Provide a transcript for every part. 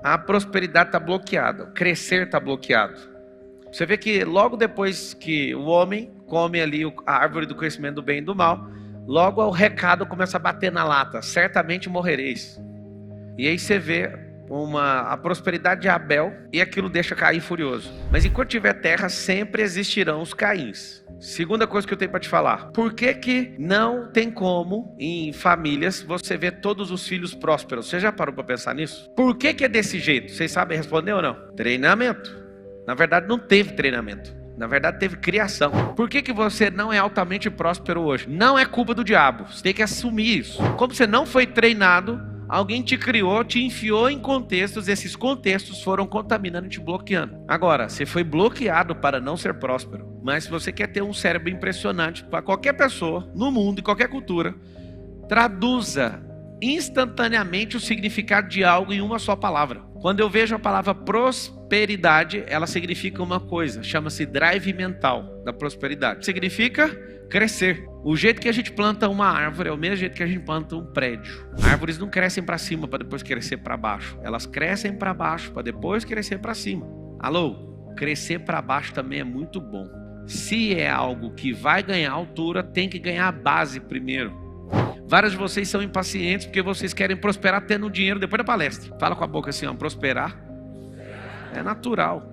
a prosperidade está bloqueada, o crescer está bloqueado. Você vê que logo depois que o homem come ali a árvore do conhecimento do bem e do mal, logo o recado começa a bater na lata: certamente morrereis. E aí você vê a prosperidade de Abel e aquilo deixa Caim furioso. Mas enquanto tiver terra, sempre existirão os Caíns. Segunda coisa que eu tenho para te falar: por que não tem como em famílias você ver todos os filhos prósperos? Você já parou para pensar nisso? Por que é desse jeito? Vocês sabem responder ou não? Treinamento. Na verdade não teve treinamento, na verdade teve criação. Por que você não é altamente próspero hoje? Não é culpa do diabo, você tem que assumir isso. Como você não foi treinado, alguém te criou, te enfiou em contextos, esses contextos foram contaminando e te bloqueando. Agora, você foi bloqueado para não ser próspero. Mas se você quer ter um cérebro impressionante, para qualquer pessoa, no mundo, em qualquer cultura, traduza instantaneamente o significado de algo em uma só palavra. Quando eu vejo a palavra prosperidade, ela significa uma coisa, chama-se drive mental da prosperidade. Significa crescer. O jeito que a gente planta uma árvore é o mesmo jeito que a gente planta um prédio. Árvores não crescem para cima para depois crescer para baixo. Elas crescem para baixo para depois crescer para cima. Alô? Crescer para baixo também é muito bom. Se é algo que vai ganhar altura, tem que ganhar a base primeiro. Vários de vocês são impacientes porque vocês querem prosperar tendo dinheiro depois da palestra. Fala com a boca assim, ó: prosperar é natural.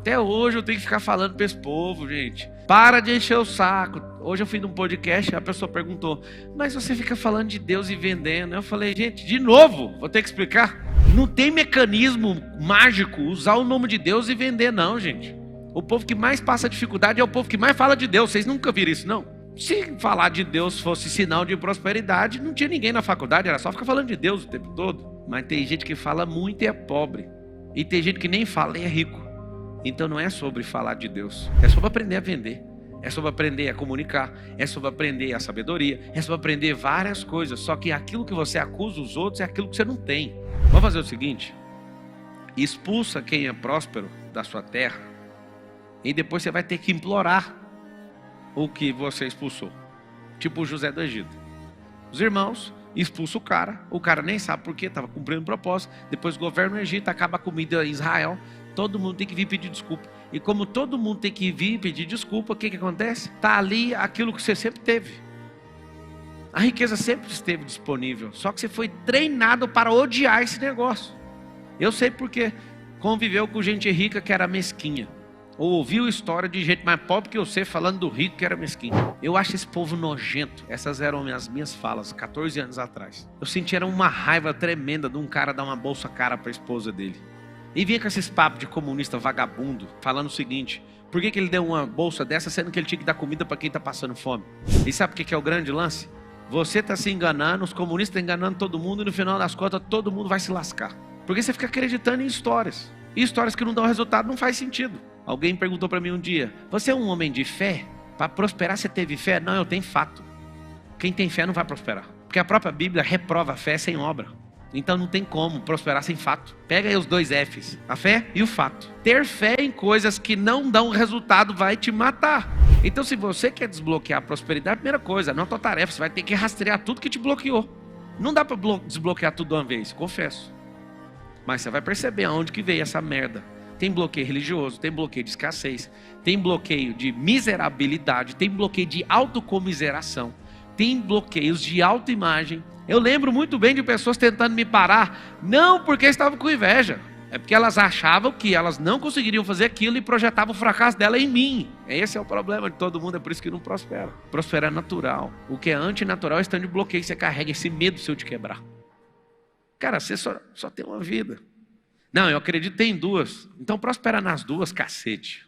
Até hoje eu tenho que ficar falando para esse povo, gente. Para de encher o saco. Hoje eu fui num podcast e a pessoa perguntou: mas você fica falando de Deus e vendendo? Eu falei: gente, de novo, vou ter que explicar. Não tem mecanismo mágico usar o nome de Deus e vender não, gente. O povo que mais passa dificuldade é o povo que mais fala de Deus. Vocês nunca viram isso, não? Se falar de Deus fosse sinal de prosperidade, não tinha ninguém na faculdade, era só ficar falando de Deus o tempo todo. Mas tem gente que fala muito e é pobre. E tem gente que nem fala e é rico. Então não é sobre falar de Deus, é sobre aprender a vender. É sobre aprender a comunicar, é sobre aprender a sabedoria, é sobre aprender várias coisas. Só que aquilo que você acusa os outros é aquilo que você não tem. Vamos fazer o seguinte: expulsa quem é próspero da sua terra, e depois você vai ter que implorar o que você expulsou. Tipo o José do Egito. Os irmãos expulsam o cara nem sabe por quê, estava cumprindo o propósito. Depois governa o Egito, acaba a comida em Israel. Todo mundo tem que vir pedir desculpa. E como todo mundo tem que vir pedir desculpa, o que acontece? Está ali aquilo que você sempre teve. A riqueza sempre esteve disponível. Só que você foi treinado para odiar esse negócio. Eu sei porque conviveu com gente rica que era mesquinha. Ou ouviu história de gente mais pobre que você falando do rico que era mesquinho. Eu acho esse povo nojento. Essas eram as minhas falas 14 anos atrás. Eu sentia uma raiva tremenda de um cara dar uma bolsa cara para a esposa dele. E vinha com esses papos de comunista vagabundo, falando o seguinte: por que ele deu uma bolsa dessa, sendo que ele tinha que dar comida para quem está passando fome? E sabe o que é o grande lance? Você está se enganando, os comunistas estão enganando todo mundo, e no final das contas todo mundo vai se lascar. Porque você fica acreditando em histórias. E histórias que não dão resultado não faz sentido. Alguém perguntou para mim um dia: você é um homem de fé? Para prosperar você teve fé? Não, eu tenho fato. Quem tem fé não vai prosperar. Porque a própria Bíblia reprova a fé sem obra. Então não tem como prosperar sem fato. Pega aí os dois Fs, a fé e o fato. Ter fé em coisas que não dão resultado vai te matar. Então se você quer desbloquear a prosperidade, a primeira coisa, não é tua tarefa, você vai ter que rastrear tudo que te bloqueou. Não dá para desbloquear tudo de uma vez, confesso. Mas você vai perceber aonde que veio essa merda. Tem bloqueio religioso, tem bloqueio de escassez, tem bloqueio de miserabilidade, tem bloqueio de autocomiseração, tem bloqueios de autoimagem. Eu lembro muito bem de pessoas tentando me parar, não porque estavam com inveja, é porque elas achavam que elas não conseguiriam fazer aquilo e projetavam o fracasso dela em mim. Esse é o problema de todo mundo, é por isso que não prospera. Prosperar é natural. O que é antinatural é esse tanto de bloqueio que você carrega, esse medo seu de quebrar. Cara, você só tem uma vida. Não, eu acredito que tem duas. Então prospera nas duas, cacete.